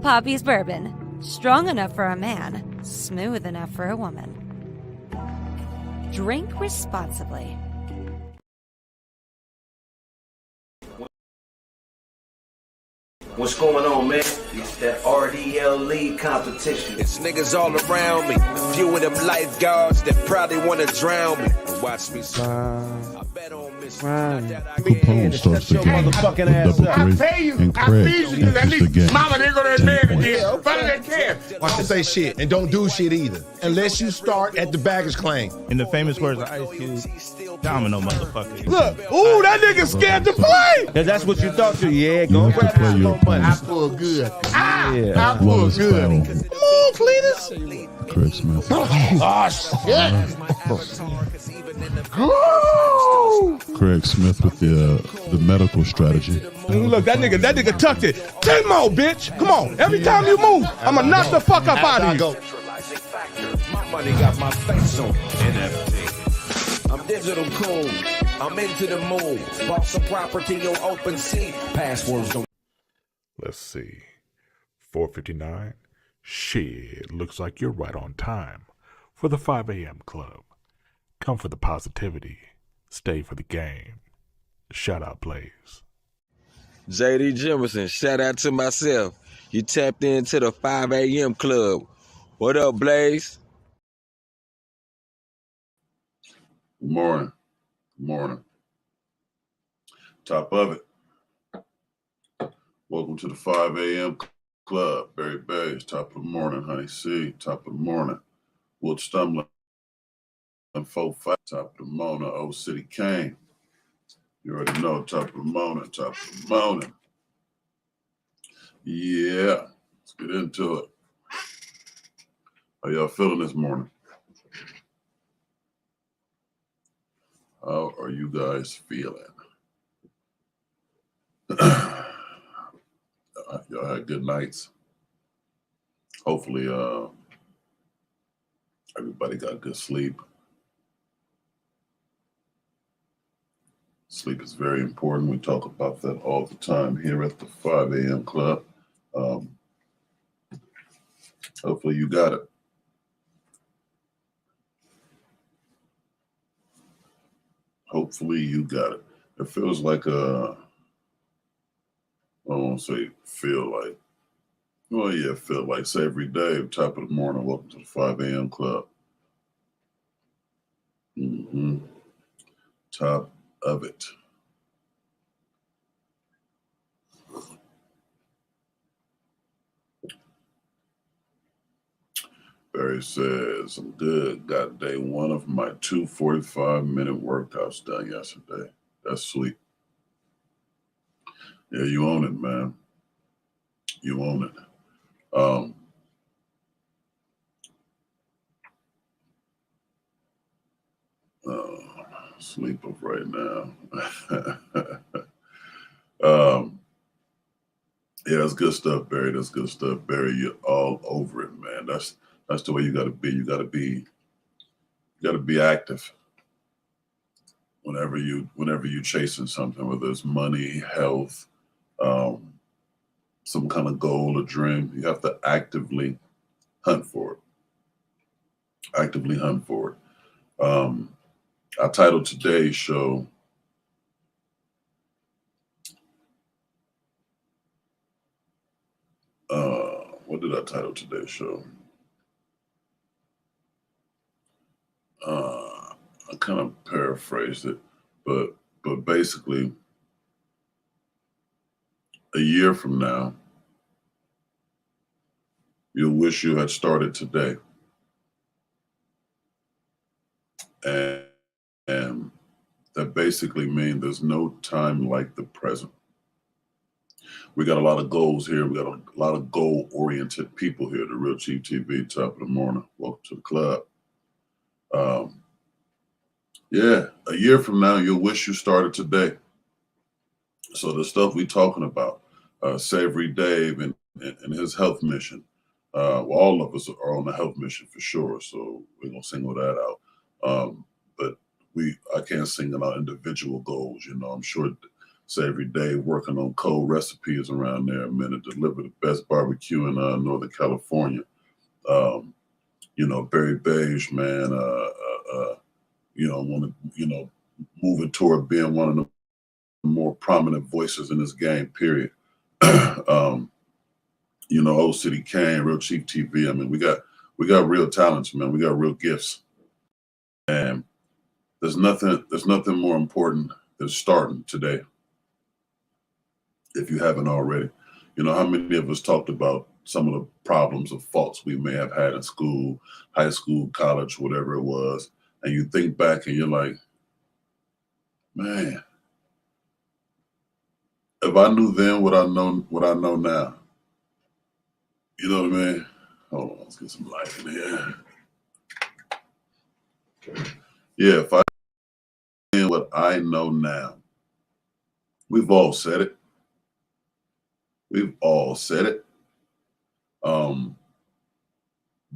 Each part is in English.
Poppy's Bourbon. Strong enough for a man, smooth enough for a woman. Drink responsibly. What's going on, man? It's that RDL League competition. It's niggas all around me. A few of them lifeguards that probably want to drown me. Watch me. I bet on Miss. Capone starts the game with Double Grape and Craig enters the game. Mama, they go to bed again. Better than care. Watch to say shit and don't do shit either. Unless you start at the baggage claim. In the famous words of Ice Cube, domino motherfucker. Look, ooh, that nigga scared to play. Cause that's what you thought to. Yeah, You go have to grab play some your money. I pull good. Yeah. I pull Wallace good. Battle, Come on, Cletus. Craig Smith. Oh, shit. Craig Smith with the medical strategy. Look, that nigga tucked it. 10 more, bitch. Come on. Every time you move, I'ma knock the fuck up out of you. My money got my face on NFT. I'm digital cool. I'm into the move. Bought some property on OpenSea. Passwords don't. Let's see. 4:59. Shit, looks like you're right on time for the 5 a.m. club. Come for the positivity. Stay for the game. Shout out, Blaze. JD Jimerson, shout out to myself. You tapped into the 5 a.m. club. What up, Blaze? Good morning. Good morning. Top of it. Welcome to the 5 a.m. club. Barry Bays, top of the morning. Honey C, top of the morning. Wood Stumbling, and 4-5, top of the morning. Old City Kane. You already know, top of the morning, top of the morning. Yeah, let's get into it. How y'all feeling this morning? How are you guys feeling? Y'all had good nights. Hopefully, everybody got good sleep. Sleep is very important. We talk about that all the time here at the 5 a.m. club. Hopefully you got it. Hopefully you got it. It feels like I don't want to say feel like. Well, yeah, feel like. Say every day, top of the morning, welcome to the 5 a.m. club. Top of it. Barry says, I'm good. Got day one of my 2 45-minute workouts done yesterday. That's sweet. Yeah, you own it, man. You own it. Sleep of right now. Yeah, that's good stuff, Barry. That's good stuff, Barry. You're all over it, man. That's the way you got to be. You got to be active. Whenever you chasing something, whether it's money, health, some kind of goal or dream, you have to actively hunt for it. Actively hunt for it. I titled today's show, what did I title today's show? I kind of paraphrased it, but basically, a year from now, you'll wish you had started today. And that basically means there's no time like the present. We got a lot of goals here. We got a lot of goal-oriented people here. The Real Chief TV, top of the morning. Welcome to the club. Yeah, a year from now, you'll wish you started today. So the stuff we talking about, Savory Dave and his health mission. All of us are on a health mission for sure. So we're gonna single that out. But I can't single out individual goals. You know, I'm sure So every day working on cold recipes around there, man, to deliver the best barbecue in Northern California. You know, Barry Beige, man, you know, want to, you know, moving toward being one of the more prominent voices in this game, period. You know, Old City Kane, Real Chief TV. I mean, we got real talents, man. We got real gifts. And there's nothing more important than starting today. If you haven't already. You know, how many of us talked about some of the problems or faults we may have had in school, high school, college, whatever it was, and you think back and you're like, man, if I knew then what I know now, you know what I mean? Hold on, let's get some light in here. Yeah, if I knew what I know now, we've all said it. We've all said it.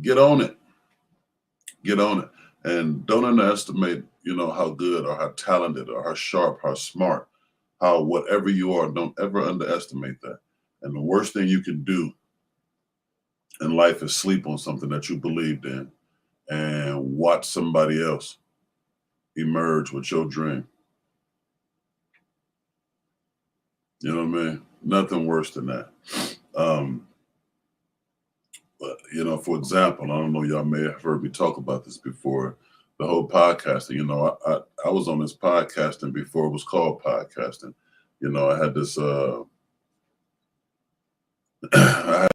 Get on it. Get on it. And don't underestimate, you know, how good or how talented or how sharp, how smart, how whatever you are, don't ever underestimate that. And the worst thing you can do in life is sleep on something that you believed in and watch somebody else emerge with your dream. You know what I mean? Nothing worse than that. But, you know, for example, I don't know, y'all may have heard me talk about this before, the whole podcasting. You know, I was on this podcasting before it was called podcasting. You know, I had this, I had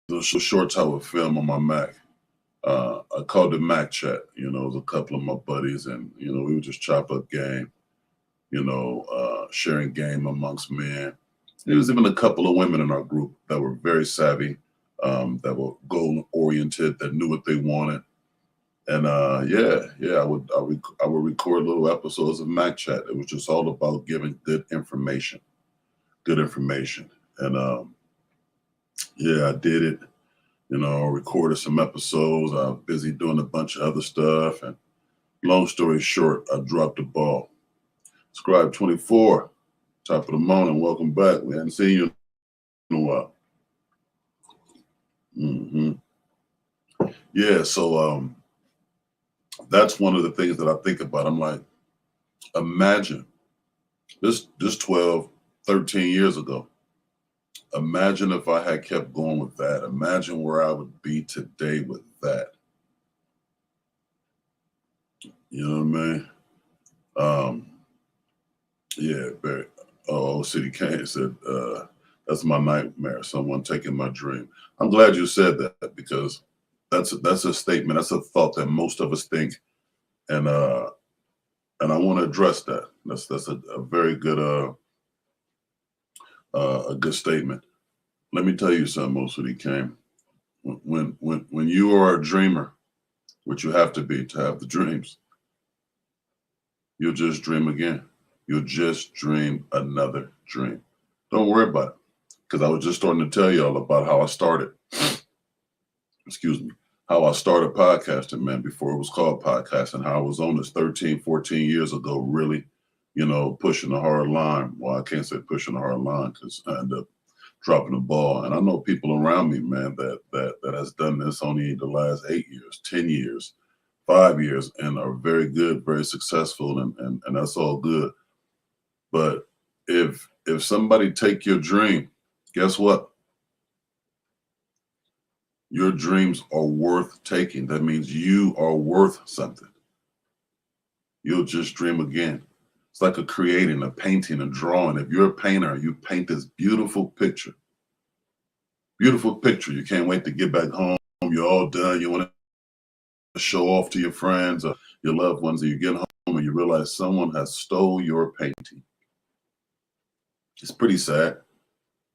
those shorts I would film on my Mac. I called it Mac Chat. You know, it was a couple of my buddies, and, you know, we would just chop up game, you know, sharing game amongst men. There was even a couple of women in our group that were very savvy, that were goal-oriented, that knew what they wanted. And I would record little episodes of Mac Chat. It was just all about giving good information. And I did it. You know, I recorded some episodes. I was busy doing a bunch of other stuff. And long story short, I dropped the ball. Scribe 24, top of the morning. Welcome back. We hadn't seen you in a while. Yeah, so that's one of the things that I think about. I'm like, imagine this 12, 13 years ago. Imagine if I had kept going with that. Imagine where I would be today with that. You know what I mean? Yeah, Barry. Oh, City Kane said, that's my nightmare, someone taking my dream. I'm glad you said that, because that's a statement. That's a thought that most of us think. And I want to address that. That's a very good a good statement. Let me tell you something, Mo City Kane. When you are a dreamer, which you have to be to have the dreams, you'll just dream again. You'll just dream another dream. Don't worry about it. Because I was just starting to tell y'all about how I started. Excuse me. How I started podcasting, man, before it was called podcasting. How I was on this 13, 14 years ago, really, you know, pushing the hard line. Well, I can't say pushing the hard line because I ended up dropping the ball. And I know people around me, man, that has done this only the last 8 years, 10 years, 5 years, and are very good, very successful, and that's all good. But if somebody take your dream, guess what? Your dreams are worth taking. That means you are worth something. You'll just dream again. It's like a creating, a painting, a drawing. If you're a painter, you paint this beautiful picture. Beautiful picture. You can't wait to get back home. You're all done. You want to show off to your friends or your loved ones, and you get home and you realize someone has stole your painting. It's pretty sad,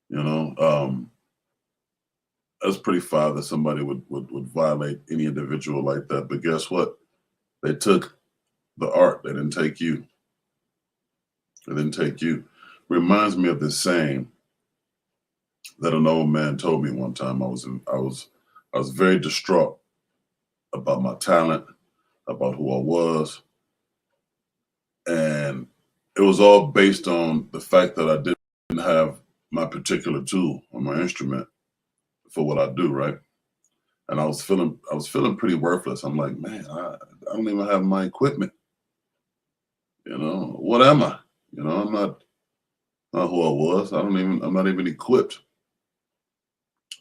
you know. That's pretty foul that somebody would violate any individual like that. But guess what? They took the art. They didn't take you. They didn't take you. Reminds me of this saying that an old man told me one time. I was very distraught about my talent, about who I was, and it was all based on the fact that I didn't have my particular tool or my instrument for what I do, right? And I was feeling pretty worthless. I'm like, man, I don't even have my equipment. You know, what am I? You know, I'm not who I was. I'm not even equipped.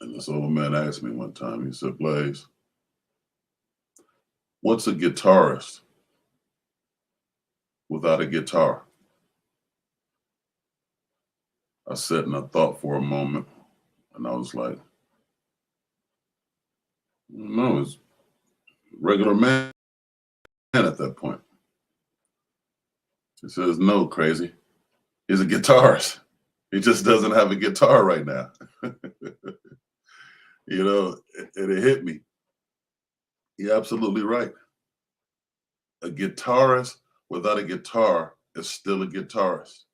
And this old man asked me one time, he said, Blaze, what's a guitarist without a guitar? I sat and I thought for a moment, and I was like, no, it's regular man at that point. He says, no, crazy. He's a guitarist. He just doesn't have a guitar right now. You know, and it hit me. You're absolutely right. A guitarist without a guitar is still a guitarist.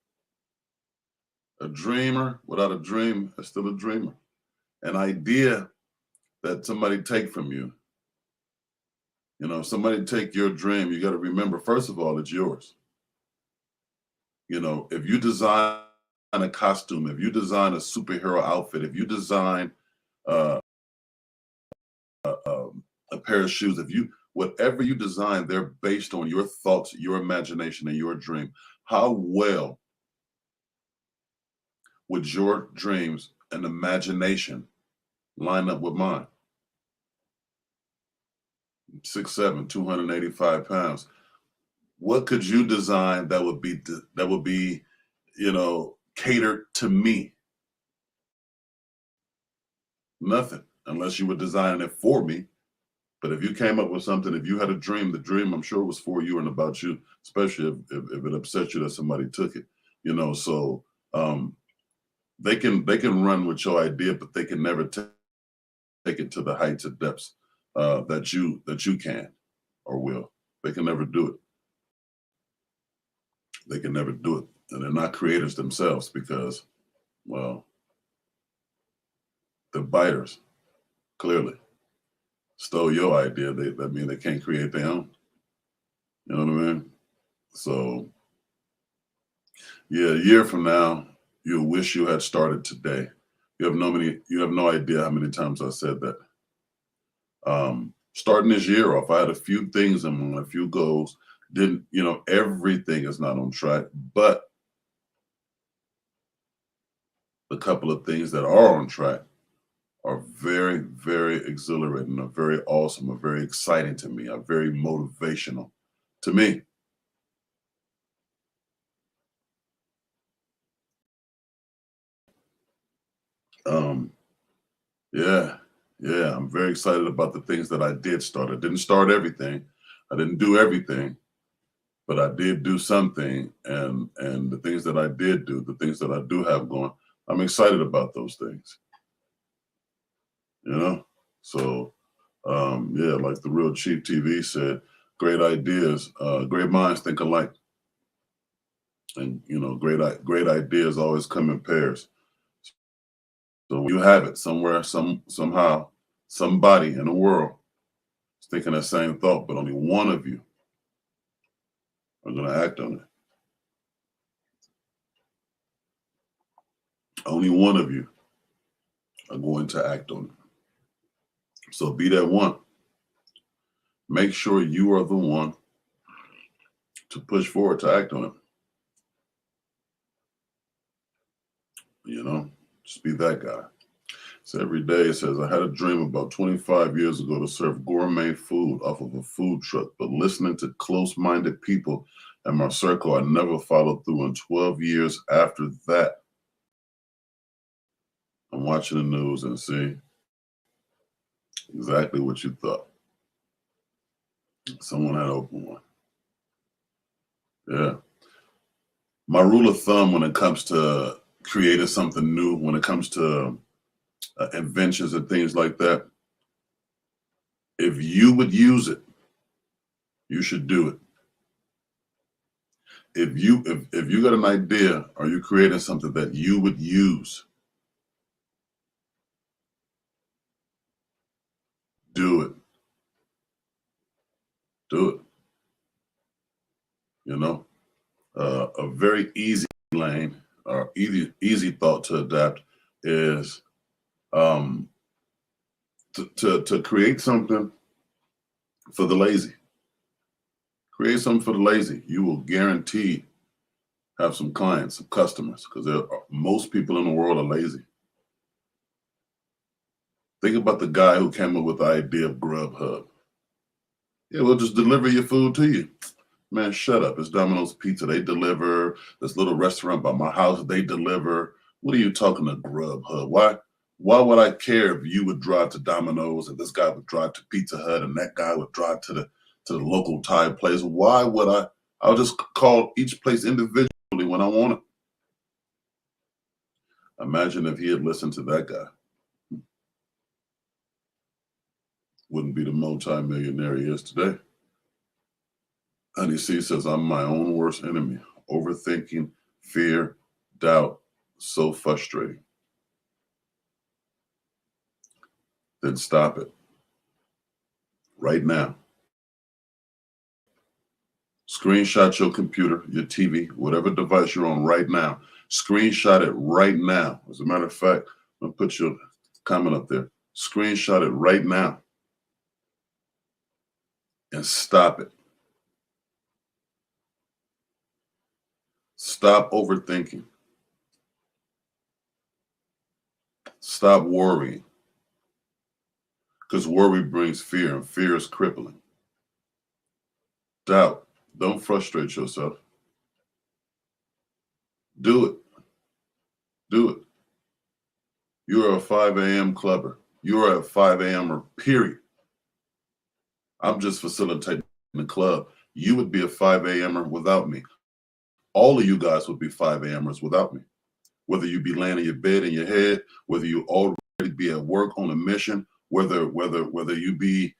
A dreamer without a dream is still a dreamer. An idea that somebody take from you, you know, somebody take your dream, you got to remember, first of all, it's yours. You know, if you design a costume, if you design a superhero outfit, if you design a pair of shoes, whatever you design, they're based on your thoughts, your imagination, and your dream. How well would your dreams and imagination line up with mine? 6'7", 285 pounds. What could you design that would be, you know, catered to me? Nothing, unless you were designing it for me. But if you came up with something, if you had a dream, the dream I'm sure was for you and about you, especially if it upset you that somebody took it, you know. So they can run with your idea, but they can never take it to the heights and depths that you can or will. They can never do it. They can never do it, and they're not creators themselves because, well, they're biters. Clearly, stole your idea. That means they can't create their own. You know what I mean? So, yeah, a year from now, you'll wish you had started today. You have no idea how many times I said that. Starting this year off, I had a few things in mind, a few goals. Didn't, you know, everything is not on track, but the couple of things that are on track are very, very exhilarating, are very awesome, are very exciting to me, are very motivational to me. Yeah, I'm very excited about the things that I did start. I didn't start everything. I didn't do everything, but I did do something. And the things that I did do, the things that I do have going, I'm excited about those things. You know? So, yeah, like the Real Chief TV said, great ideas, great minds think alike. And, you know, great ideas always come in pairs. So you have it somewhere, somehow, somebody in the world is thinking that same thought, but only one of you are going to act on it. Only one of you are going to act on it. So be that one. Make sure you are the one to push forward to act on it. You know, just be that guy. So every day it says, I had a dream about 25 years ago to serve gourmet food off of a food truck, but listening to close-minded people in my circle, I never followed through. In 12 years after that, I'm watching the news and see exactly what you thought. Someone had opened one. Yeah. My rule of thumb when it comes to creating something new, when it comes to inventions and things like that, if you would use it, you should do it. If you got an idea or you're creating something that you would use, do it. Do it. You know, A very easy lane or easy thought to adapt is to create something for the lazy. Create something for the lazy. You will guarantee have some clients, some customers, because most people in the world are lazy. Think about the guy who came up with the idea of Grubhub. Yeah, we'll just deliver your food to you. Man, shut up. It's Domino's Pizza. They deliver. This little restaurant by my house, they deliver. What are you talking to Grubhub? Why would I care if you would drive to Domino's and this guy would drive to Pizza Hut and that guy would drive to the local Thai place? Why would I? I'll just call each place individually when I want it. Imagine if he had listened to that guy. Wouldn't be the multi-millionaire he is today. Honey C says, I'm my own worst enemy. Overthinking, fear, doubt, so frustrating. Then stop it. Right now. Screenshot your computer, your TV, whatever device you're on right now. Screenshot it right now. As a matter of fact, I'm going to put your comment up there. Screenshot it right now. And stop it. Stop overthinking. Stop worrying. Because worry brings fear, and fear is crippling. Doubt. Don't frustrate yourself. Do it. Do it. You are a 5 a.m. clubber. You are a 5 a.m.er, period. I'm just facilitating the club. You would be a 5 a.m.er without me. All of you guys would be 5 a.m.ers without me. Whether you be laying in your bed in your head, whether you already be at work on a mission, whether you be,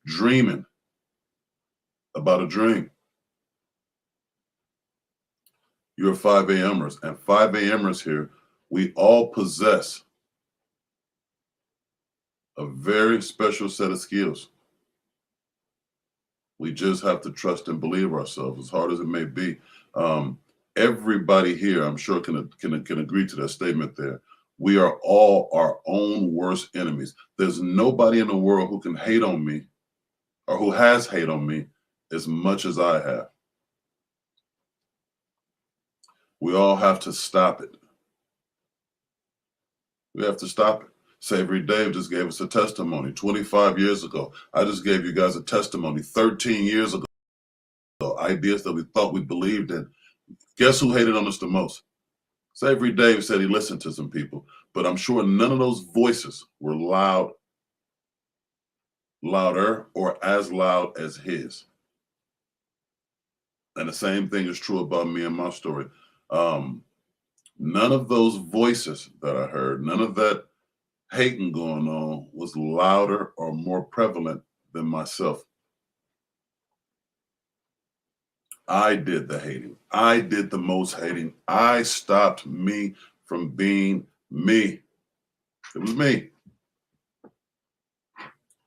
dreaming about a dream. You're 5 a.m.ers, and 5 a.m.ers here, we all possess a very special set of skills. We just have to trust and believe ourselves, as hard as it may be. Everybody here, I'm sure, can agree to that statement there. We are all our own worst enemies. There's nobody in the world who can hate on me or who has hate on me as much as I have. We all have to stop it. We have to stop it. Savory Dave just gave us a testimony 25 years ago. I just gave you guys a testimony 13 years ago. Ideas that we thought we believed in. Guess who hated on us the most? Savory Dave said he listened to some people, but I'm sure none of those voices were louder or as loud as his. And the same thing is true about me and my story. None of those voices that I heard, none of that hating going on was louder or more prevalent than myself. I did the hating. I did the most hating. I stopped me from being me. It was me.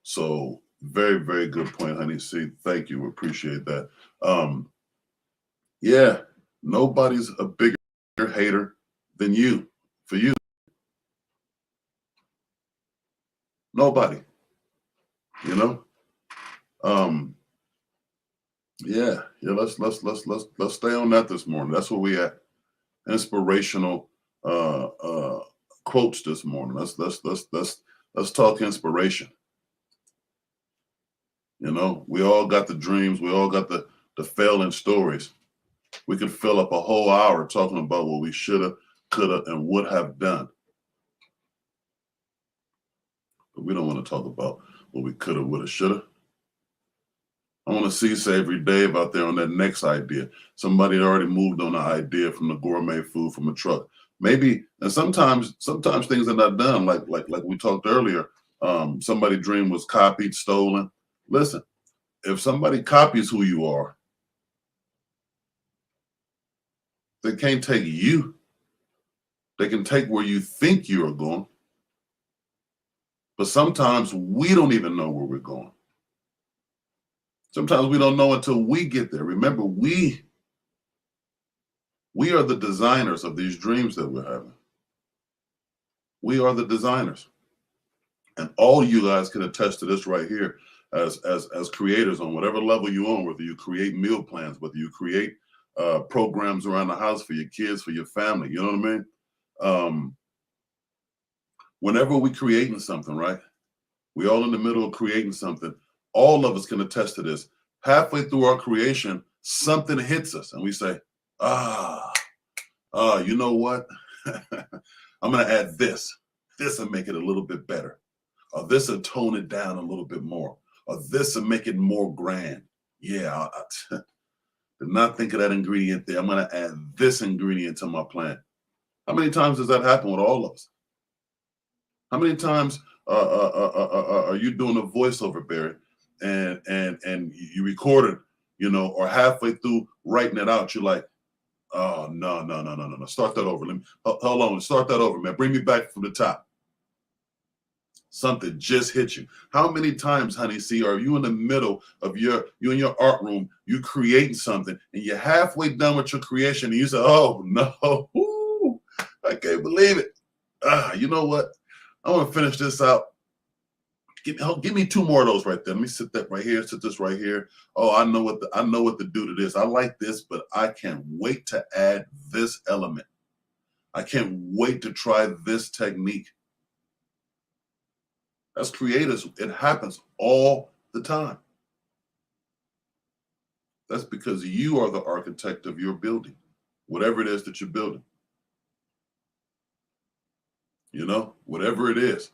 So very, very good point, Honey C. Thank you. We appreciate that. Yeah, nobody's a bigger hater than you, for you. Nobody, Yeah, let's stay on that this morning. That's where we at. Inspirational quotes this morning. Let's talk inspiration. We all got the dreams, we all got the failing stories. We could fill up a whole hour talking about what we shoulda, coulda, and would have done. But we don't want to talk about what we coulda, woulda, shoulda. I want to see Savory Dave out there on that next idea. Somebody already moved on the idea from the gourmet food from a truck. Maybe, and sometimes things are not done like we talked earlier. Somebody's dream was copied, stolen. Listen, if somebody copies who you are, they can't take you. They can take where you think you are going. But sometimes we don't even know where we're going. Sometimes we don't know until we get there. Remember, we We are the designers of these dreams that we're having. We are the designers. And all you guys can attest to this right here as creators on whatever level you're on, whether you create meal plans, whether you create programs around the house for your kids, for your family, you know what I mean? Whenever we're creating something, right? We all in the middle of creating something. All of us can attest to this. Halfway through our creation, something hits us and we say, you know what? I'm going to add this. This will make it a little bit better. Or this will tone it down a little bit more. Or this will make it more grand. Yeah, I did not think of that ingredient there. I'm going to add this ingredient to my plan. How many times does that happen with all of us? How many times are you doing a voiceover, Barry, and you recorded, you know, or halfway through writing it out, you're like, oh, no. Start that over. Hold on. Start that over, man. Bring me back from the top. Something just hit you. How many times, honey, see, are you in the middle of you in your art room, you creating something, and you're halfway done with your creation, and you say, oh, no, ooh, I can't believe it. You know what? I want to finish this out. Give me two more of those right there. Let me sit that right here, sit this right here. Oh, I know what to do to this. I like this, but I can't wait to add this element. I can't wait to try this technique. As creators, it happens all the time. That's because you are the architect of your building, whatever it is that you're building. You know, whatever it is.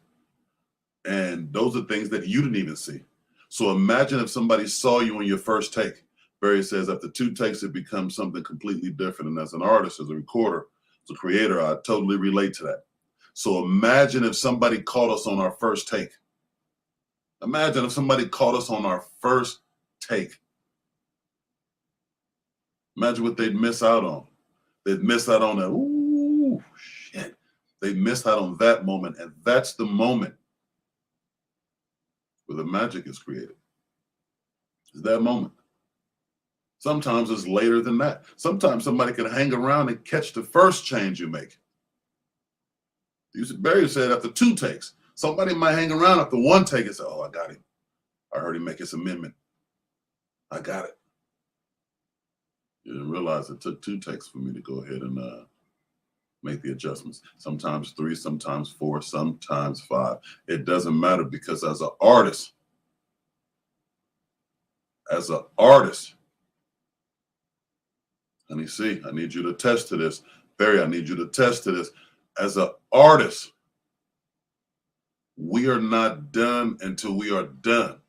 And those are things that you didn't even see. So imagine if somebody saw you on your first take. Barry says after 2 takes, it becomes something completely different. And as an artist, as a recorder, as a creator, I totally relate to that. So imagine if somebody caught us on our first take. Imagine if somebody caught us on our first take. Imagine what they'd miss out on. They'd miss out on that, ooh, shit. They missed out on that moment. And that's the moment where the magic is created. It's that moment. Sometimes it's later than that. Sometimes somebody can hang around and catch the first change you make. Barry said after 2 takes, somebody might hang around after 1 take and say, oh, I got him. I heard him make his amendment. I got it. You didn't realize it took 2 takes for me to go ahead and make the adjustments. Sometimes 3, sometimes 4, sometimes 5. It doesn't matter because as an artist, honey, see, I need you to attest to this. Barry, I need you to attest to this. As an artist, we are not done until we are done.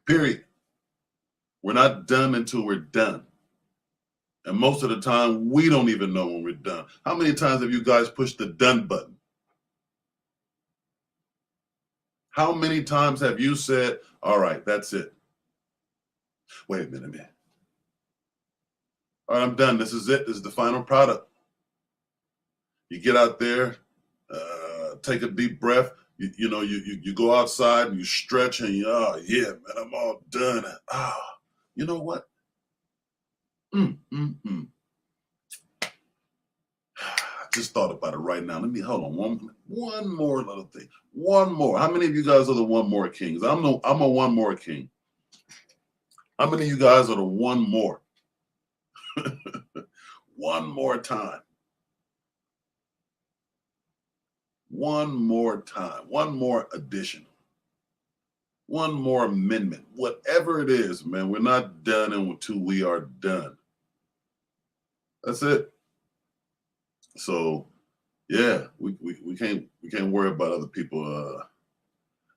Period. We're not done until we're done. And most of the time, we don't even know when we're done. How many times have you guys pushed the done button? How many times have you said, all right, that's it. Wait a minute, man. All right, I'm done. This is it. This is the final product. You get out there, take a deep breath. You go outside and you stretch and you, oh, yeah, man, I'm all done. You know what? I just thought about it right now. Let me hold on. One more little thing. One more. How many of you guys are the one more kings? I'm a one more king. How many of you guys are the one more? One more time. One more time. One more addition. One more amendment. Whatever it is, man, we're not done until we are done. That's it. So, yeah, we can't worry about other people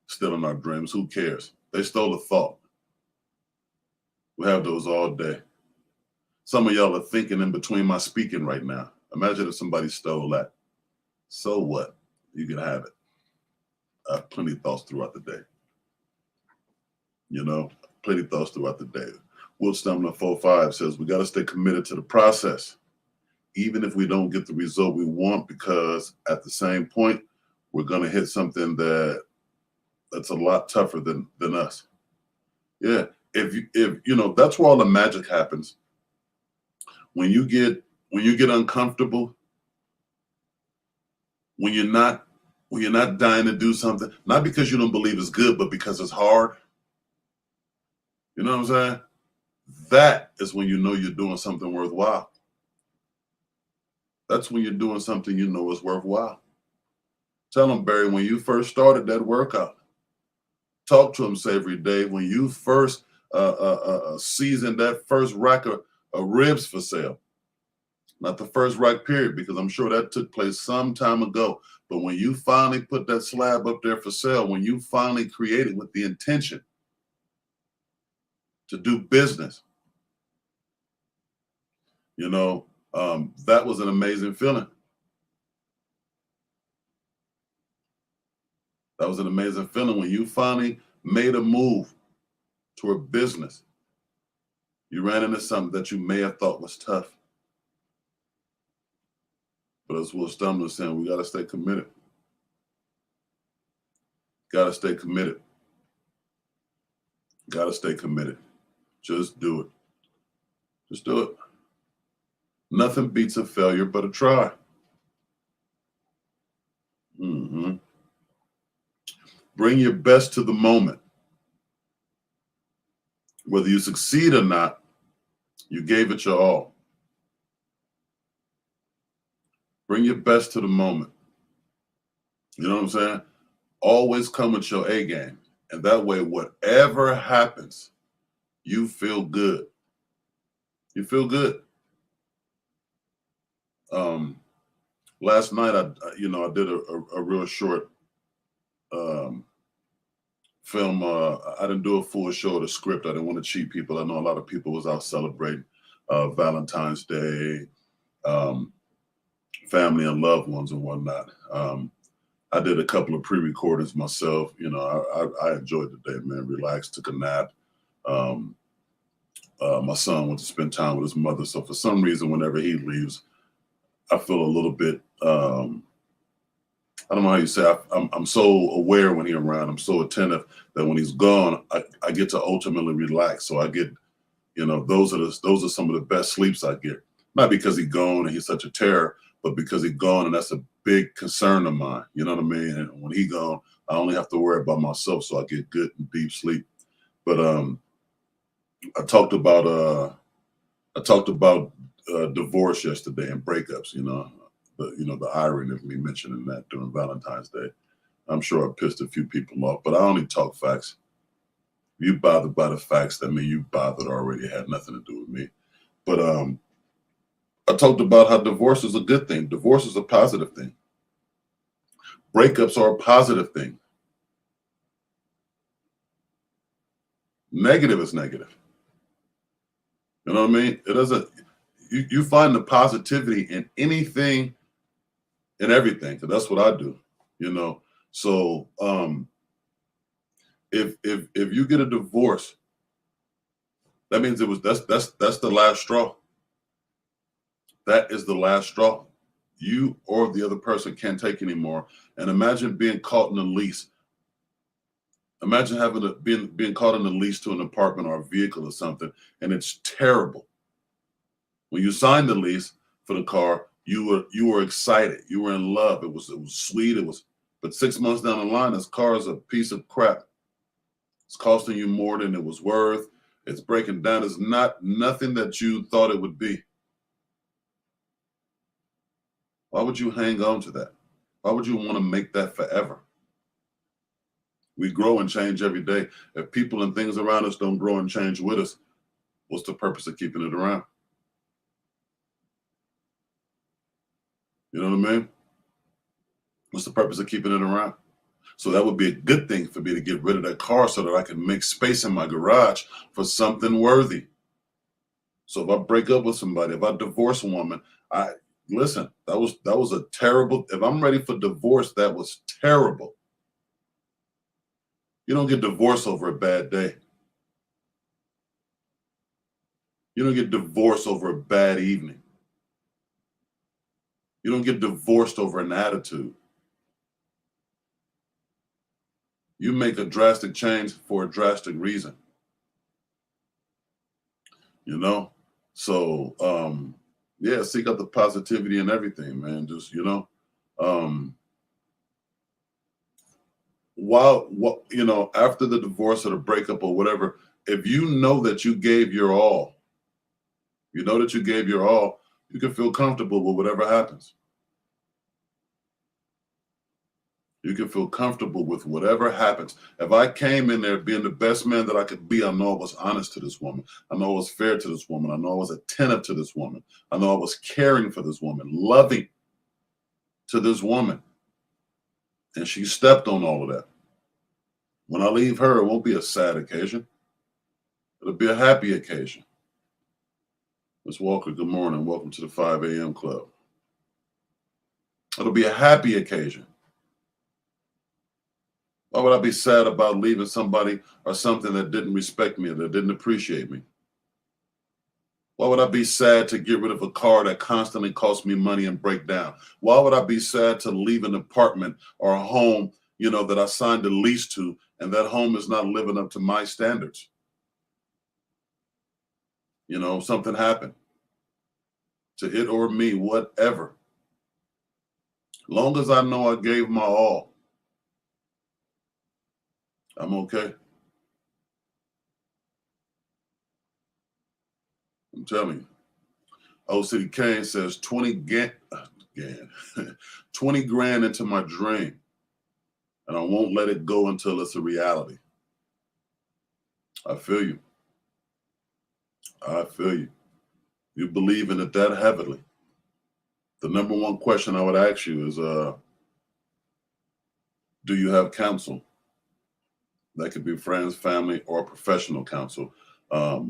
stealing our dreams. Who cares? They stole a thought. We have those all day. Some of y'all are thinking in between my speaking right now. Imagine if somebody stole that. So what? You can have it. I have plenty of thoughts throughout the day. You know, plenty of thoughts throughout the day. Will Stumbler 45 says we got to stay committed to the process, even if we don't get the result we want, because at the same point, we're going to hit something that's a lot tougher than us. Yeah, if you know, that's where all the magic happens. When you get when you get uncomfortable, when you're not dying to do something, not because you don't believe it's good, but because it's hard. You know what I'm saying? That is when you know you're doing something worthwhile. That's when you're doing something you know is worthwhile. Tell them, Barry, when you first started that workout, talk to them, say every day, when you first seasoned that first rack of ribs for sale, not the first rack period, because I'm sure that took place some time ago. But when you finally put that slab up there for sale, when you finally created with the intention to do business, you know, that was an amazing feeling. That was an amazing feeling when you finally made a move toward business. You ran into something that you may have thought was tough. But as Will Stumler was saying, we got to stay committed. Got to stay committed. Got to stay committed. Just do it. Just do it. Nothing beats a failure but a try. Bring your best to the moment. Whether you succeed or not, you gave it your all. Bring your best to the moment. You know what I'm saying? Always come with your A game. And that way, whatever happens, you feel good. You feel good. Last night, I did a real short film. I didn't do a full show of the script. I didn't want to cheat people. I know a lot of people was out celebrating Valentine's Day, family and loved ones and whatnot. I did a couple of pre-recordings myself. You know, I enjoyed the day, man. Relaxed, took a nap. My son went to spend time with his mother. So for some reason, whenever he leaves, I feel a little bit, I don't know how you say, I'm so aware when he's around. I'm so attentive that when he's gone, I get to ultimately relax. So I get, you know, those are some of the best sleeps I get. Not because he's gone and he's such a terror, but because he's gone, and that's a big concern of mine. You know what I mean? And when he's gone, I only have to worry about myself, so I get good and deep sleep. But I talked about divorce yesterday and breakups. You know the irony of me mentioning that during Valentine's Day. I'm sure I pissed a few people off, but I only talk facts. If you bothered by the facts, that means you bothered already. It had nothing to do with me. But I talked about how divorce is a good thing. Divorce is a positive thing. Breakups are a positive thing. Negative is negative. You know what I mean? It doesn't. You find the positivity in anything and everything, because that's what I do. You know. So if you get a divorce, that means that's the last straw. That is the last straw. You or the other person can't take anymore. And imagine being caught in a lease. Imagine having being caught in a lease to an apartment or a vehicle or something, and it's terrible. When you signed the lease for the car, you were excited. You were in love. It was sweet. But 6 months down the line, this car is a piece of crap. It's costing you more than it was worth. It's breaking down. It's nothing that you thought it would be. Why would you hang on to that? Why would you want to make that forever? We grow and change every day. If people and things around us don't grow and change with us, what's the purpose of keeping it around? You know what I mean? What's the purpose of keeping it around? So that would be a good thing for me to get rid of that car so that I can make space in my garage for something worthy. So if I break up with somebody, if I divorce a woman, listen, that was a terrible, if I'm ready for divorce, that was terrible. You don't get divorced over a bad day. You don't get divorced over a bad evening. You don't get divorced over an attitude. You make a drastic change for a drastic reason. You know? So Yeah, seek out the positivity in everything, man. Just, after the divorce or the breakup or whatever, if you know that you gave your all, you can feel comfortable with whatever happens. You can feel comfortable with whatever happens. If I came in there being the best man that I could be, I know I was honest to this woman. I know I was fair to this woman. I know I was attentive to this woman. I know I was caring for this woman, loving to this woman. And she stepped on all of that. When I leave her, it won't be a sad occasion. It'll be a happy occasion. Ms. Walker, good morning. Welcome to the 5 a.m. club. It'll be a happy occasion. Why would I be sad about leaving somebody or something that didn't respect me or that didn't appreciate me? Why would I be sad to get rid of a car that constantly costs me money and break down? Why would I be sad to leave an apartment or a home, that I signed a lease to, and that home is not living up to my standards? Something happened to it or me, whatever. Long as I know I gave my all, I'm okay. I'm telling you. Old City Kane says 20 grand into my dream, and I won't let it go until it's a reality. I feel you. You believe in it that heavily. The number one question I would ask you is, do you have counsel? That could be friends, family, or professional counsel. A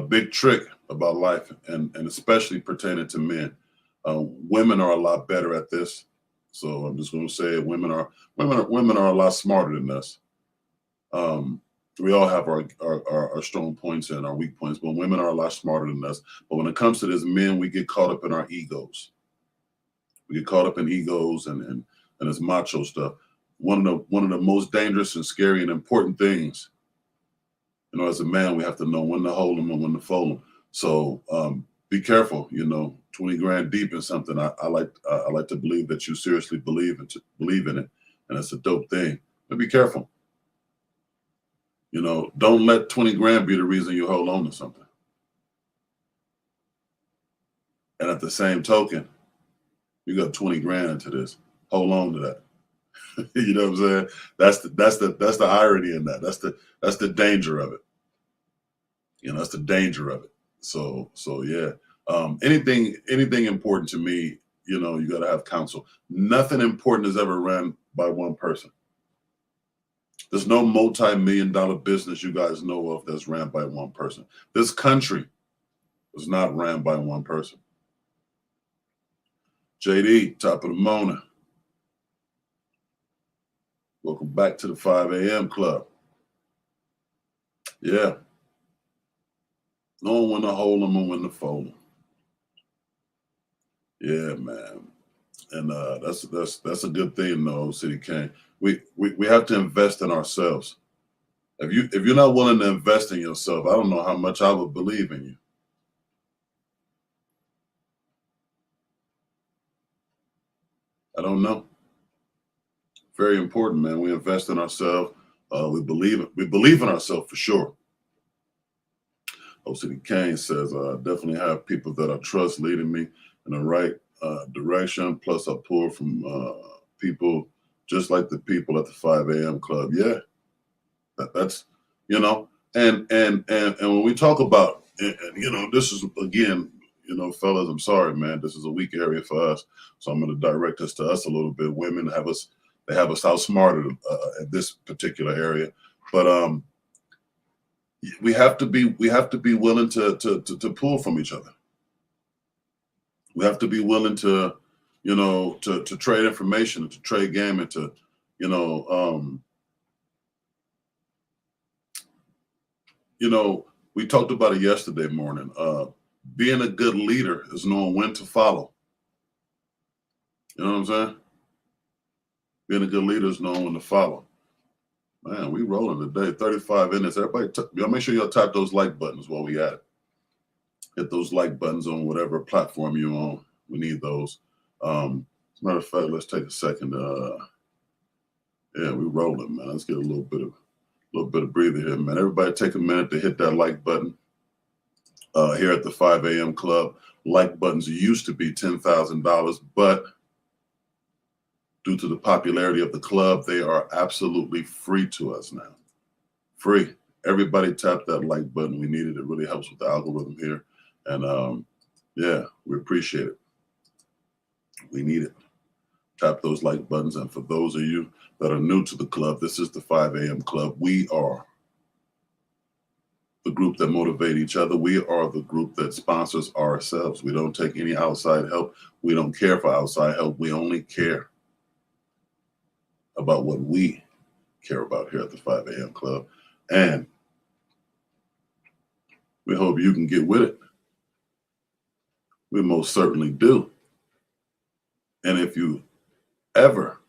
big trick about life, and especially pertaining to men. Women are a lot better at this. So I'm just going to say it. Women are a lot smarter than us. We all have our strong points and our weak points, but women are a lot smarter than us. But when it comes to this, men, we get caught up in our egos. We get caught up in egos and this macho stuff. One of the most dangerous and scary and important things, as a man, we have to know when to hold them and when to fold them. So be careful. 20 grand deep in something. I like to believe that you seriously believe in it, and it's a dope thing. But be careful. Don't let 20 grand be the reason you hold on to something. And at the same token, you got 20 grand into this. Hold on to that. You know what I'm saying? That's the irony in that. That's the danger of it. That's the danger of it. So yeah. Anything important to me, you got to have counsel. Nothing important is ever ran by one person. There's no multi-million-dollar business you guys know of that's ran by one person. This country is not ran by one person. JD, top of the morning. Welcome back to the 5 a.m. club. Yeah. Knowing when to hold them and when to fold them. Yeah, man. And that's a good thing, though, City King. We have to invest in ourselves. If you're not willing to invest in yourself, I don't know how much I would believe in you. I don't know. Very important, man. We invest in ourselves. We believe in ourselves for sure. OCD Kane says, definitely have people that I trust leading me in the right direction. Plus, I pull from people just like the people at the 5 a.m. club. Yeah, that's and when we talk about, this is again, fellas, I'm sorry, man, this is a weak area for us, so I'm going to direct this to us a little bit. Women have us outsmarted at this particular area, but we have to be willing to pull from each other. We have to be willing to trade information, to trade game, and to we talked about it yesterday morning. Being a good leader is knowing when to follow. You know what I'm saying? Being a good leader is knowing when to follow. Man, we rolling today. 35 minutes. Everybody, y'all make sure y'all tap those like buttons while we at it. Hit those like buttons on whatever platform you're on. We need those. As a matter of fact, let's take a second. Yeah, we're rolling, man. Let's get a little bit of breather here, man. Everybody take a minute to hit that like button. Here at the 5 a.m. Club, like buttons used to be $10,000, but due to the popularity of the club, they are absolutely free to us now. Free. Everybody tap that like button. We need it. It really helps with the algorithm here. And yeah, we appreciate it. We need it. Tap those like buttons. And for those of you that are new to the club, this is the 5 a.m. Club. We are the group that motivate each other. We are the group that sponsors ourselves. We don't take any outside help. We don't care for outside help. We only care about what we care about here at the 5 a.m. Club. And we hope you can get with it. We most certainly do. And if you ever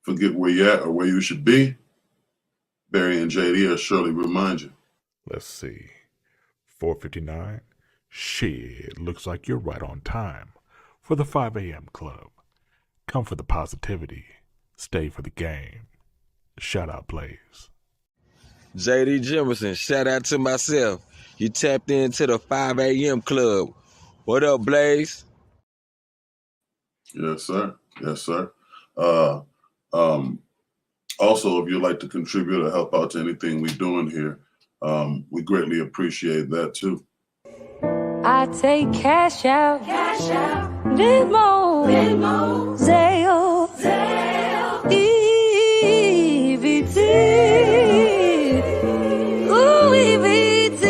forget where you're at or where you should be, Barry and JD will surely remind you. Let's see. 4:59. Shit, looks like you're right on time for the 5 a.m. Club. Come for the positivity. Stay for the game. Shout out plays. JD Jimerson, shout out to myself. You tapped into the 5 a.m. Club. What up, Blaze? Yes, sir. Yes, sir. Also, if you'd like to contribute or help out to anything we're doing here, we greatly appreciate that too. I take cash out, Venmo, Zelle, EBT, ooh, EBT.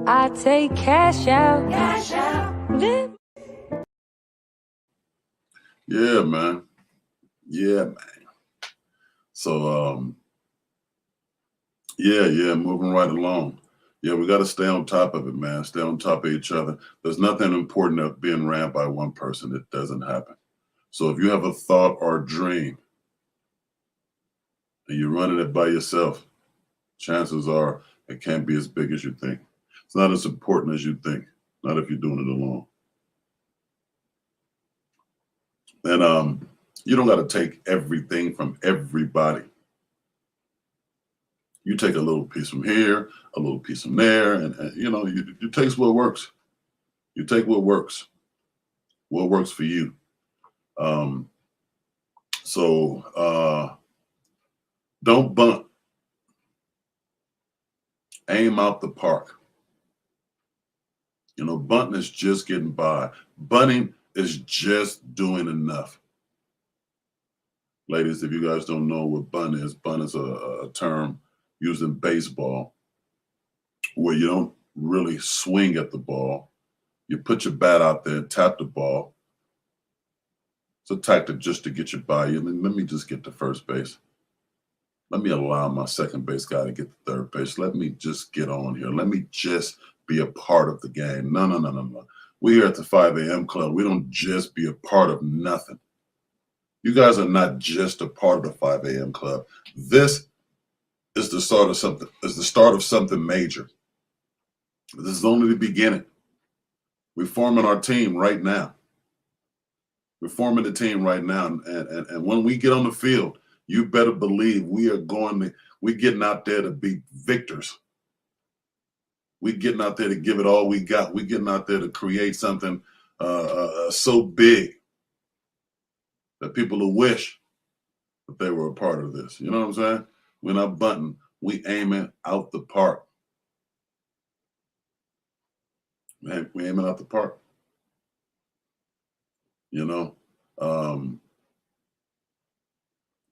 I take cash out, Venmo. Yeah, man. Yeah, man. So, yeah, moving right along. Yeah, we got to stay on top of it, man. Stay on top of each other. There's nothing important of being ran by one person. It doesn't happen. So if you have a thought or a dream and you're running it by yourself, chances are it can't be as big as you think. It's not as important as you think, not if you're doing it alone. And you don't got to take everything from everybody. You take a little piece from here, a little piece from there, and you know, you take what works. You take what works for you. So don't bunt. Aim out the park. You know, bunting is just getting by. Bunting is just doing enough. Ladies, if you guys don't know what bunt is a term used in baseball where you don't really swing at the ball. You put your bat out there, tap the ball. It's a tactic just to get you by. Let me just get to first base. Let me allow my second base guy to get to third base. Let me just get on here. Let me just be a part of the game. No. We here at the 5 a.m. Club, we don't just be a part of nothing. You guys are not just a part of the 5 a.m. Club. This is the start of something. Is the start of something major. This is only the beginning. We're forming our team right now. We're forming the team right now, and when we get on the field, you better believe we're getting out there to be victors. We're getting out there to give it all we got. We're getting out there to create something so big that people will wish that they were a part of this. You know what I'm saying? We're not bunting. We aiming out the park. Man, we aiming out the park. You know?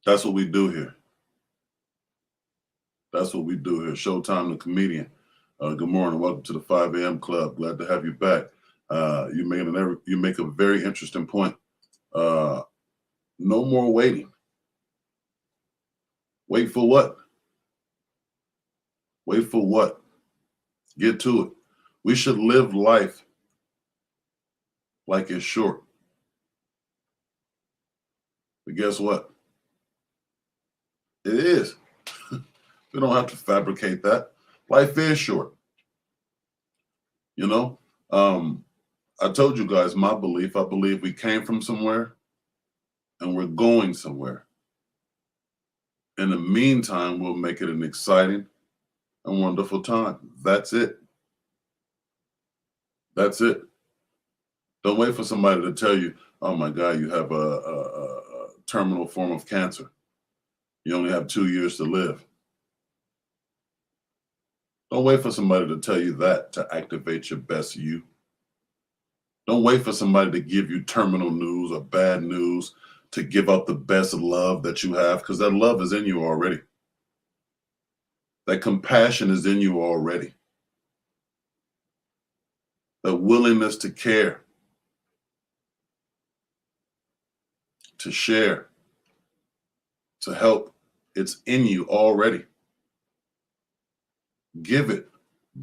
That's what we do here. That's what we do here. Showtime the comedian. Good morning. Welcome to the 5 a.m. Club. Glad to have you back. You make a very interesting point. No more waiting. Wait for what? Wait for what? Get to it. We should live life like it's short. But guess what? It is. We don't have to fabricate that. Life is short. You know, I told you guys my belief. I believe we came from somewhere and we're going somewhere. In the meantime, we'll make it an exciting and wonderful time. That's it. That's it. Don't wait for somebody to tell you, oh my God, you have a terminal form of cancer. You only have 2 years to live. Don't wait for somebody to tell you that to activate your best you. Don't wait for somebody to give you terminal news or bad news to give out the best love that you have, because that love is in you already. That compassion is in you already. That willingness to care, to share, to help, it's in you already. Give it,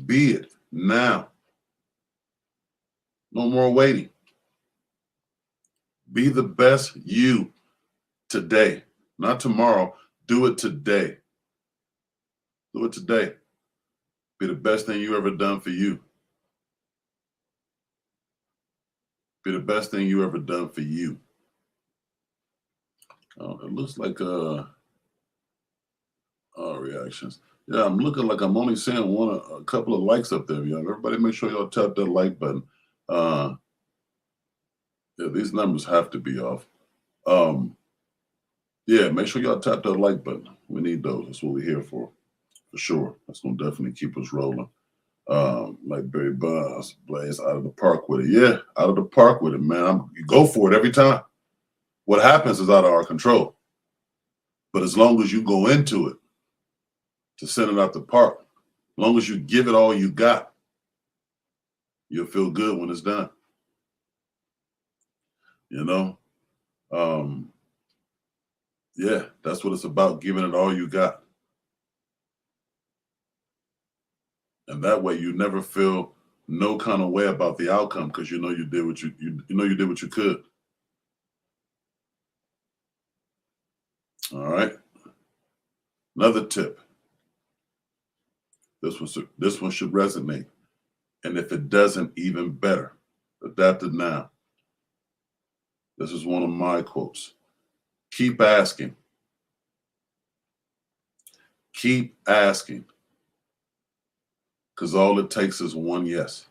be it now. No more waiting. Be the best you today, not tomorrow. Do it today. Do it today. Be the best thing you ever done for you. Be the best thing you ever done for you. Oh, it looks like reactions. Yeah, I'm looking like I'm only seeing a couple of likes up there, y'all. Everybody make sure y'all tap that like button. Yeah, these numbers have to be off. Yeah, make sure y'all tap that like button. We need those. That's what we're here for sure. That's gonna definitely keep us rolling. Like Barry Bonds, Blaze out of the park with it. Yeah, out of the park with it, man. You go for it every time. What happens is out of our control. But as long as you go into it to send it out the park, as long as you give it all you got, you'll feel good when it's done. You know? Yeah, that's what it's about, giving it all you got. And that way you never feel no kind of way about the outcome, because you know you did what you did what you could. All right. Another tip. This one should resonate. And if it doesn't, even better. Adapt it now. This is one of my quotes. Keep asking. Keep asking. Because all it takes is one yes.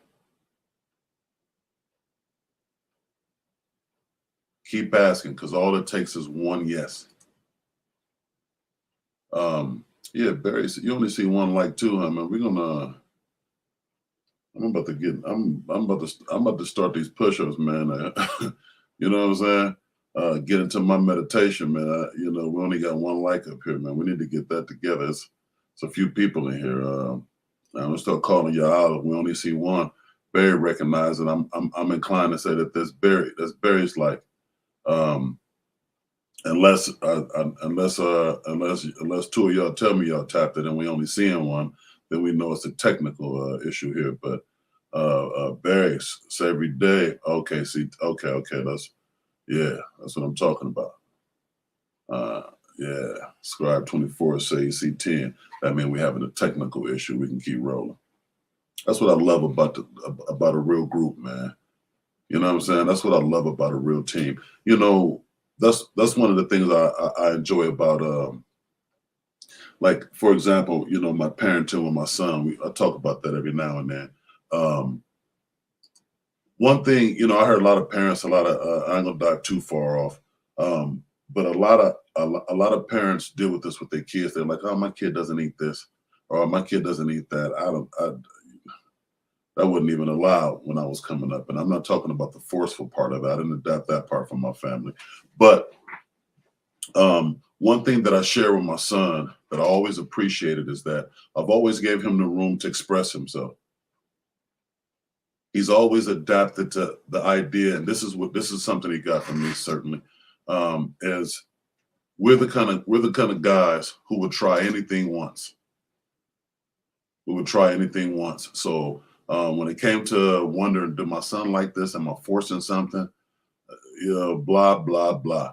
Keep asking, because all it takes is one yes. Yeah, Barry, you only see one like too, huh, man? We're gonna. I'm about to start these push-ups, man. You know what I'm saying? Get into my meditation, man. You know, we only got one like up here, man. We need to get that together. It's a few people in here. I'm gonna start calling you out. If we only see one, Barry recognized it. I'm inclined to say that that's Barry's like. Unless two of y'all tell me y'all tapped it and we only seeing one, then we know it's a technical issue here. But Barry, say every day. Okay, see, okay. That's what I'm talking about. Yeah, Scribe 24 say C10. That means we're having a technical issue. We can keep rolling. That's what I love about a real group, man. You know what I'm saying? That's what I love about a real team. You know, that's one of the things I enjoy about like, for example, you know, my parenting with my son. I talk about that every now and then. One thing, you know, I heard a lot of parents, I ain't gonna dive too far off, but a lot of parents deal with this with their kids. They're like, oh, my kid doesn't eat this, or my kid doesn't eat that. That wasn't even allowed when I was coming up. And I'm not talking about the forceful part of it. I didn't adapt that part from my family. But one thing that I share with my son that I always appreciated is that I've always gave him the room to express himself. He's always adapted to the idea, and this is something he got from me, certainly, is we're the kind of guys who would try anything once. We would try anything once. So when it came to wondering, did my son like this? Am I forcing something? You know, blah, blah, blah.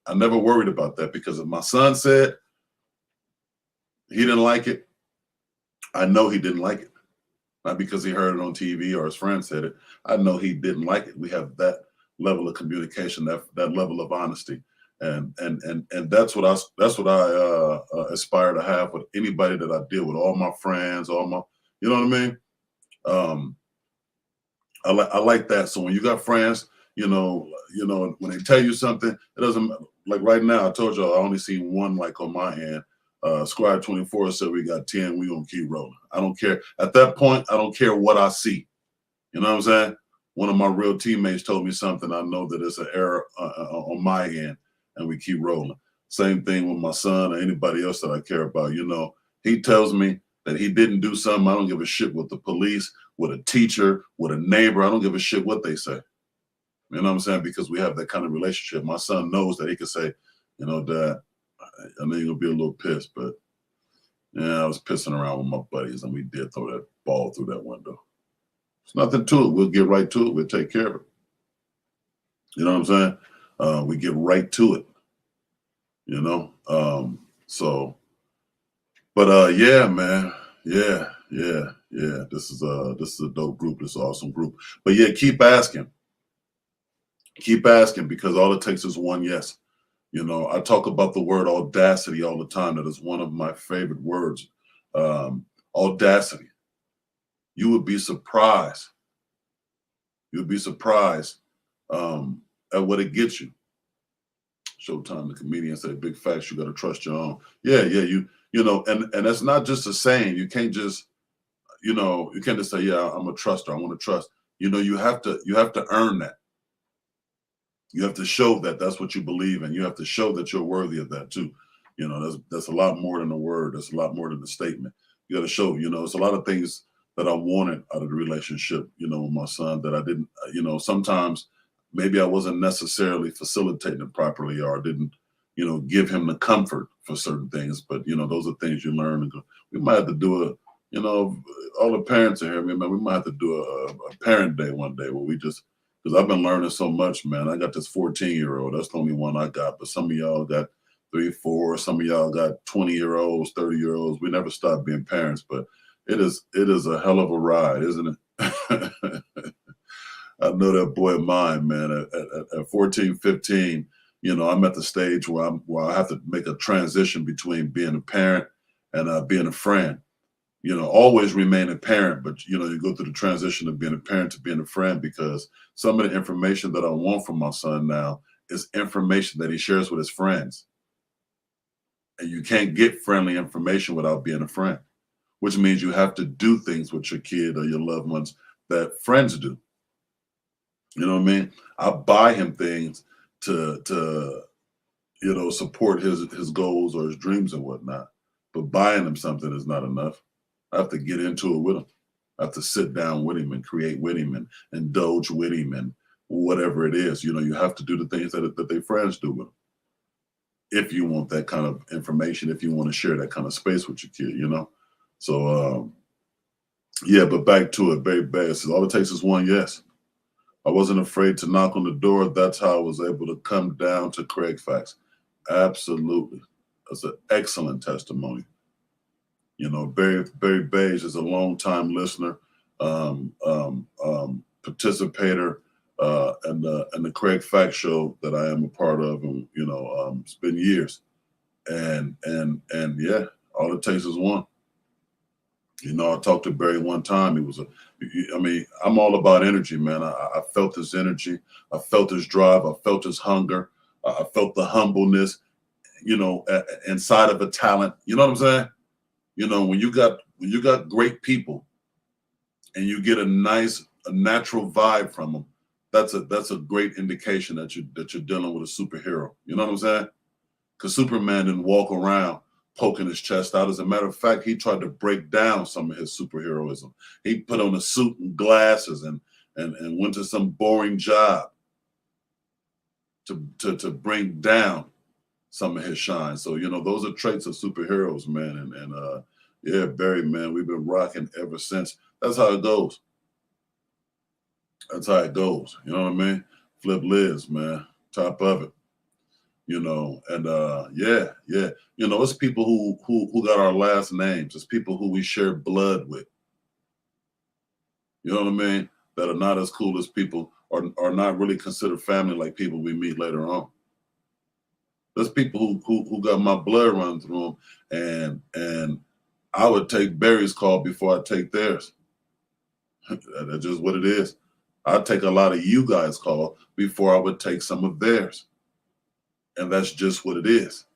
I never worried about that, because if my son said, He didn't like it. I know he didn't like it. Not because he heard it on TV or his friend said it. I know he didn't like it. We have that level of communication, that level of honesty. And that's what I aspire to have with anybody that I deal with, all my friends, all my, you know what I mean? I like that. So when you got friends, you know, when they tell you something, it doesn't, like right now, I told y'all I only seen one like on my end. Scribe 24 said we got 10, we gonna keep rolling. I don't care. At that point, I don't care what I see. You know what I'm saying? One of my real teammates told me something. I know that it's an error on my end, and we keep rolling. Same thing with my son or anybody else that I care about. You know, he tells me that he didn't do something. I don't give a shit with the police, with a teacher, with a neighbor. I don't give a shit what they say. You know what I'm saying? Because we have that kind of relationship. My son knows that he could say, you know, Dad, I know you're going to be a little pissed, but yeah, I was pissing around with my buddies and we did throw that ball through that window. There's nothing to it. We'll get right to it. We'll take care of it. You know what I'm saying? We get right to it, you know? Yeah, man. Yeah. This is a dope group. This is an awesome group. But yeah, keep asking. Keep asking, because all it takes is one yes. You know, I talk about the word audacity all the time. That is one of my favorite words. Audacity. You would be surprised. You would be surprised at what it gets you. Showtime, the comedian said, big facts, you got to trust your own. Yeah, you know, and that's not just a saying. You can't just, you know, you can't just say, yeah, I'm a truster, I want to trust. You know, you have to earn that. You have to show that that's what you believe in. You have to show that you're worthy of that too. You know, that's a lot more than a word. That's a lot more than a statement. You got to show, you know, it's a lot of things that I wanted out of the relationship, you know, with my son that I didn't, you know, sometimes maybe I wasn't necessarily facilitating it properly, or I didn't, you know, give him the comfort for certain things. But, you know, those are things you learn. We might have to do you know, all the parents are here. We might have to do a parent day one day where we just, because I've been learning so much, man. I got this 14-year-old. That's the only one I got. But some of y'all got 3, 4. Some of y'all got 20-year-olds, 30-year-olds. We never stop being parents, but it is a hell of a ride, isn't it? I know that boy of mine, man. At 14, 15, you know, I'm at the stage where I have to make a transition between being a parent and being a friend. You know, always remain a parent, but, you know, you go through the transition of being a parent to being a friend, because some of the information that I want from my son now is information that he shares with his friends. And you can't get friendly information without being a friend, which means you have to do things with your kid or your loved ones that friends do. You know what I mean? I buy him things to you know, support his goals or his dreams and whatnot. But buying him something is not enough. I have to get into it with him. I have to sit down with him and create with him and indulge with him and whatever it is. You know, you have to do the things that their friends do with them. If you want that kind of information, if you want to share that kind of space with your kid, you know? So, yeah, but back to it, Barry Bear says, all it takes is one yes. I wasn't afraid to knock on the door. That's how I was able to come down to Craig Facts. Absolutely. That's an excellent testimony. You know, Barry Beige is a longtime listener, participator in the Craig Facts show that I am a part of, and you know, it's been years, and yeah, all it takes is one. You know, I talked to Barry one time. I'm all about energy, man. I felt his energy. I felt his drive. I felt his hunger. I felt the humbleness, you know, inside of a talent. You know what I'm saying? You know, when you got great people and you get a natural vibe from them, that's a great indication that you're dealing with a superhero. You know what I'm saying? Because Superman didn't walk around poking his chest out. As a matter of fact, he tried to break down some of his superheroism. He put on a suit and glasses and went to some boring job to bring down some of his shine. So, you know, those are traits of superheroes, man. And yeah, Barry, man, we've been rocking ever since. That's how it goes. That's how it goes. You know what I mean? Flip Liz, man, top of it. you know, and yeah. You know, it's people who got our last names. It's people who we share blood with. You know what I mean? That are not as cool as people, or are not really considered family like people we meet later on. There's people who got my blood run through them, and I would take Barry's call before I take theirs. That's just what it is. I'd take a lot of you guys' call before I would take some of theirs. And that's just what it is.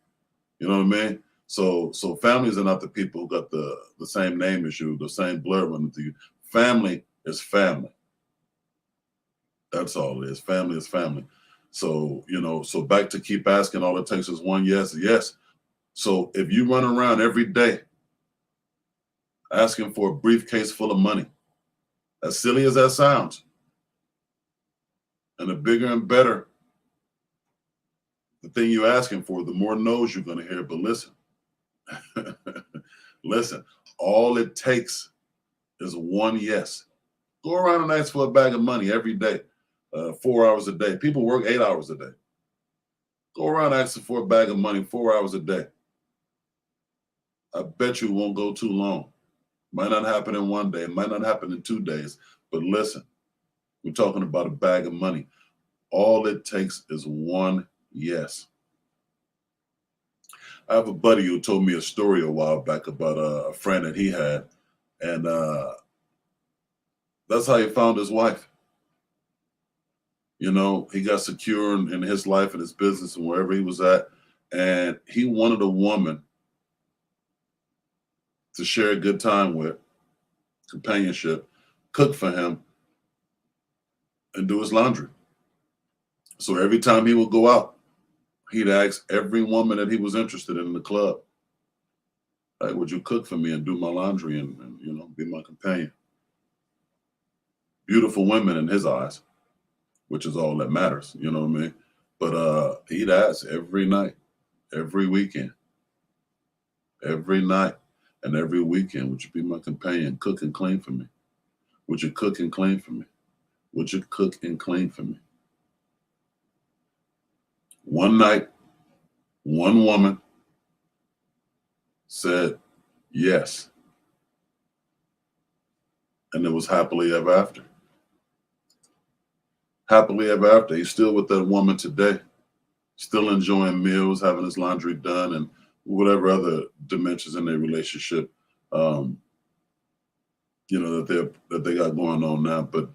You know what I mean? So families are not the people who got the same name as you, the same blood running through you. Family is family. That's all it is. Family is family. So, you know, so back to keep asking, all it takes is one yes, yes. So if you run around every day asking for a briefcase full of money, as silly as that sounds, and the bigger and better the thing you're asking for, the more no's you're going to hear. But listen, listen, all it takes is one yes. Go around and ask for a bag of money every day, 4 hours a day. People work 8 hours a day. Go around asking for a bag of money 4 hours a day. I bet you it won't go too long. Might not happen in 1 day. It might not happen in 2 days. But listen, we're talking about a bag of money. All it takes is one yes. I have a buddy who told me a story a while back about a friend that he had. And that's how he found his wife. You know, he got secure in his life and his business and wherever he was at. And he wanted a woman to share a good time with, companionship, cook for him, and do his laundry. So every time he would go out, he'd ask every woman that he was interested in the club, like, would you cook for me and do my laundry and you know, be my companion? Beautiful women in his eyes, which is all that matters, you know what I mean? But he'd ask every night, every weekend, every night and every weekend, would you be my companion? Cook and clean for me. Would you cook and clean for me? Would you cook and clean for me? One night, one woman said yes. And it was happily ever after. Happily ever after. He's still with that woman today, still enjoying meals, having his laundry done, and whatever other dimensions in their relationship, you know, that they got going on now. But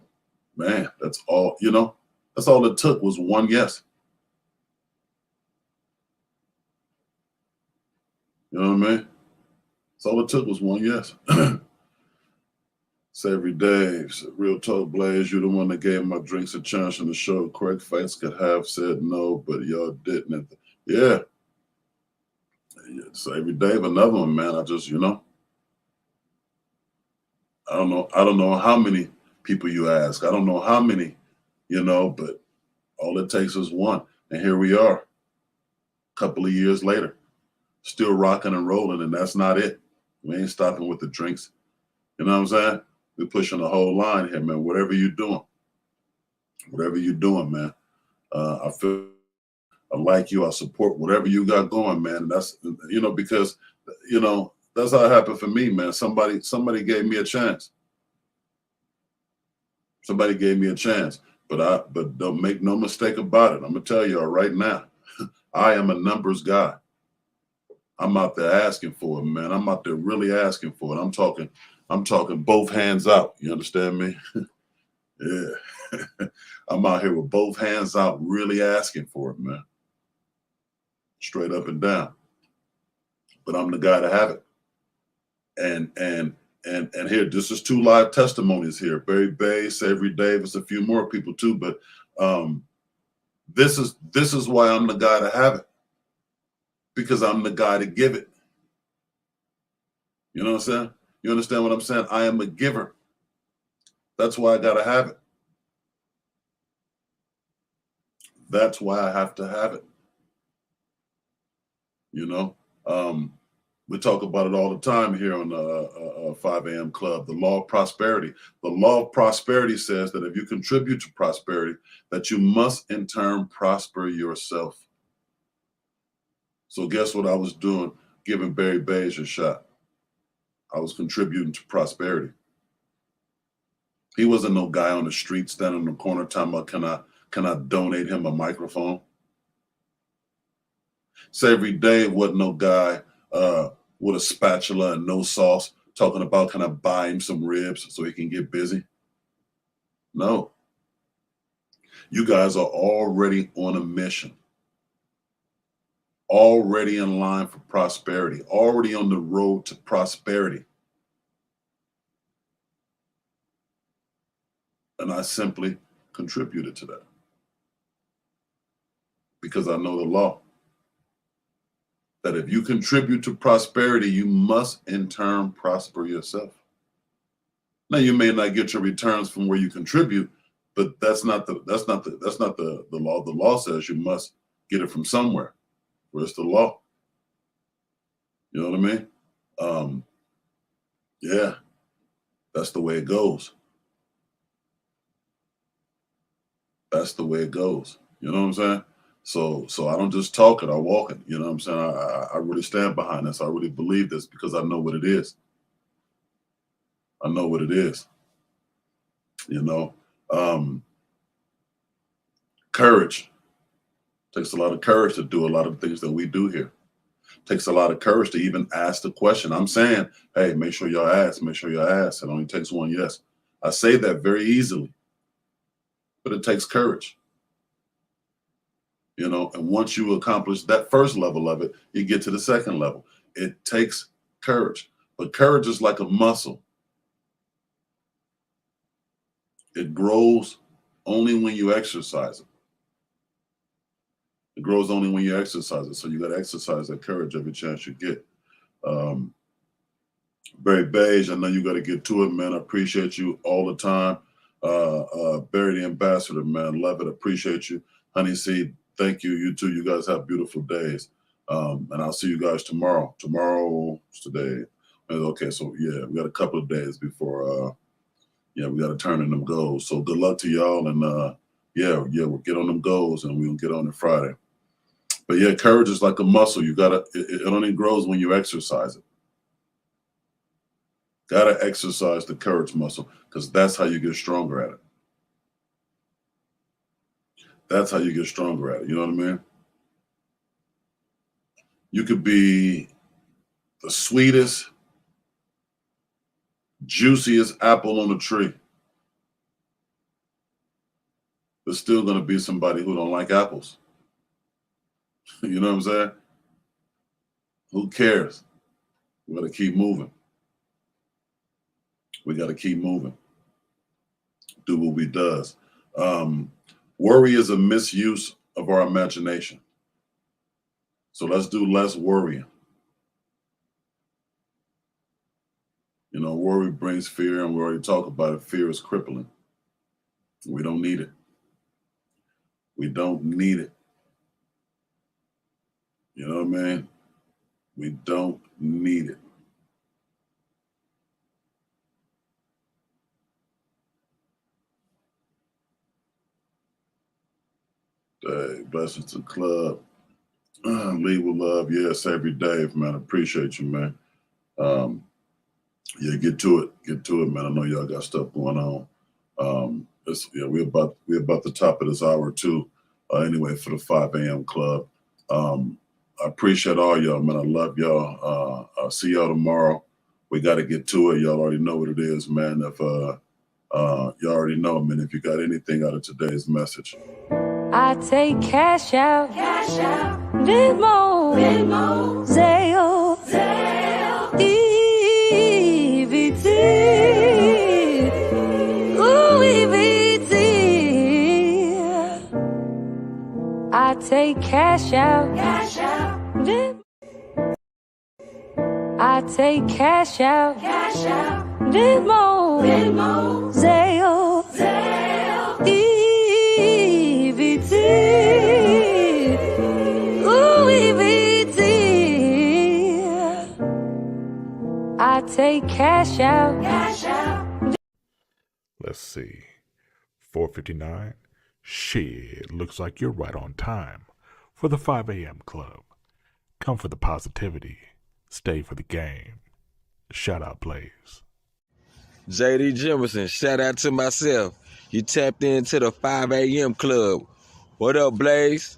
man, that's all, you know, that's all it took was one yes. You know what I mean? That's all it took was one yes. Say every day, real talk, Blaze, you're the one that gave my drinks a chance on the show. Craig Face could have said no, but y'all didn't. Yeah. So every day of another one, man. I just, you know, I don't know how many people you ask. I don't know how many, you know, but all it takes is one. And here we are, a couple of years later, still rocking and rolling, and that's not it. We ain't stopping with the drinks. You know what I'm saying? We're pushing the whole line here, man. Whatever you're doing, man. I feel I like you. I support whatever you got going, man. And that's, you know, because, you know, that's how it happened for me, man. Somebody gave me a chance. Somebody gave me a chance, but don't make no mistake about it. I'm gonna tell y'all right now, I am a numbers guy. I'm out there asking for it, man. I'm out there really asking for it. I'm talking both hands out. You understand me? Yeah. I'm out here with both hands out, really asking for it, man. Straight up and down. But I'm the guy to have it. And here, this is 2 live testimonies here. Barry Bay, Savory Davis, a few more people too. But this is why I'm the guy to have it. Because I'm the guy to give it. You know what I'm saying? You understand what I'm saying? I am a giver. That's why I gotta have it. That's why I have to have it. You know, we talk about it all the time here on the 5 a.m. Club, the law of prosperity. The law of prosperity says that if you contribute to prosperity, that you must in turn prosper yourself. So guess what I was doing? Giving Barry Beige a shot. I was contributing to prosperity. He wasn't no guy on the street standing in the corner talking about, can I donate him a microphone? So every day it wasn't no guy with a spatula and no sauce talking about, can I buy him some ribs so he can get busy? No. You guys are already on a mission. Already in line for prosperity. Already on the road to prosperity. And I simply contributed to that. Because I know the law. That if you contribute to prosperity, you must in turn prosper yourself. Now you may not get your returns from where you contribute, but that's not the law. The law says you must get it from somewhere. Where's the law? You know what I mean? Yeah, that's the way it goes. That's the way it goes. You know what I'm saying? So I don't just talk it, I walk it. You know what I'm saying? I really stand behind this. I really believe this because I know what it is. I know what it is. You know, courage. Takes a lot of courage to do a lot of things that we do here. Takes a lot of courage to even ask the question. I'm saying, hey, make sure y'all ask. Make sure y'all ask. It only takes one yes. I say that very easily, but it takes courage. You know, and once you accomplish that first level of it, you get to the second level. It takes courage, but courage is like a muscle. It grows only when you exercise it. It grows only when you exercise it. So you got to exercise that courage every chance you get. Barry Beige, I know you got to get to it, man. I appreciate you all the time. Barry the Ambassador, man. Love it. Appreciate you. Honey Seed, thank you. You too. You guys have beautiful days. And I'll see you guys tomorrow. Tomorrow's today. Okay, so yeah, we got a couple of days before, we got to turn in them goals. So good luck to y'all. And we'll get on them goals and we'll get on it Friday. But yeah, courage is like a muscle. You gotta, it only grows when you exercise it. Gotta exercise the courage muscle because that's how you get stronger at it. That's how you get stronger at it. You know what I mean? You could be the sweetest, juiciest apple on the tree. There's still going to be somebody who don't like apples. You know what I'm saying? Who cares? We got to keep moving. We got to keep moving. Do what we does. Worry is a misuse of our imagination. So let's do less worrying. You know, worry brings fear, and we already talked about it. Fear is crippling. We don't need it. We don't need it. You know what I mean? We don't need it. Hey, blessings to the club. Lead with love. Yes, every day, man. Appreciate you, man. Yeah, get to it. Get to it, man. I know y'all got stuff going on. We're about the top of this hour too. Anyway, for the 5 a.m. club. I appreciate all y'all, man. I love y'all. I'll see y'all tomorrow. We got to get to it. Y'all already know what it is, man. If y'all already know, man. If you got anything out of today's message, I take cash out, Venmo, Zelle, EBT, EBT. I take cash out, I take cash out, Venmo, Zelle, EBT, EBT. I take cash out. Let's see. 4:59. Shit, looks like you're right on time for the 5 a.m. club. Come for the positivity. Stay for the game. Shout out, Blaze. JD Jimerson, shout out to myself. You tapped into the 5 a.m. club. What up, Blaze?